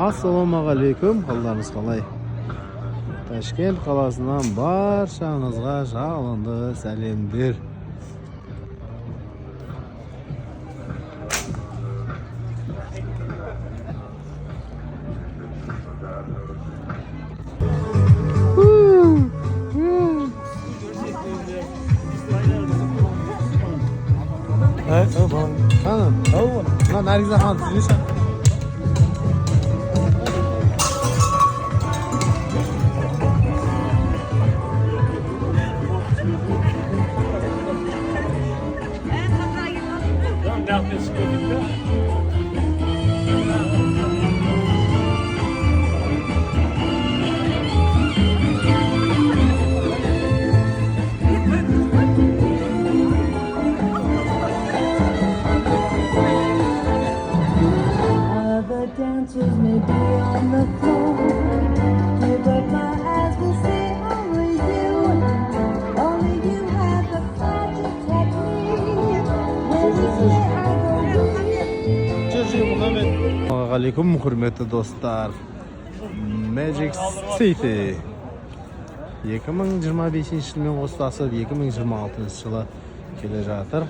Assalamualaikum, қалдарыңыз қалай? Ташкент қаласынан баршаңызға жалынды сәлемдер. Hanım, Nergize Hanım, lütfen. Other dancers may be on the floor, but my eyes will see only you. Only you have the magic technique. When you say I go weak. Assalamualaikum, hürmetli dostlar. Magic City 2025 жылмен қоштасып 2026 жылы келе жатыр.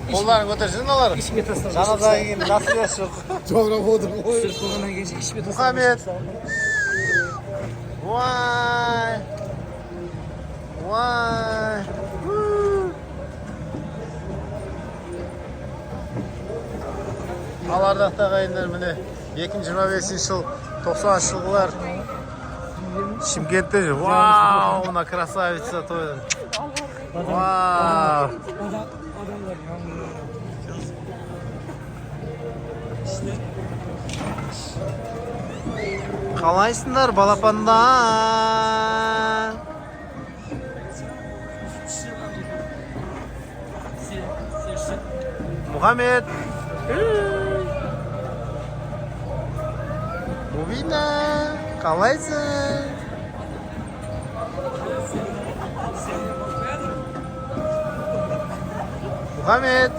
Қолдарын көтерсін алар. Жаңадан кейін насыл жоқ. Жоғырап отыр ғой. Сыртылғаннан кейін ішпе тастап. Мұхаммед. Вай. Вай. Алардақта қайындар міне 2025 жыл 90 жылғылар Шымкентте. Вау, мына красавица той. Вау. Қалайсыңдар балапандар? Мұхаммед. Мубина, қалайсың? Мұхаммед.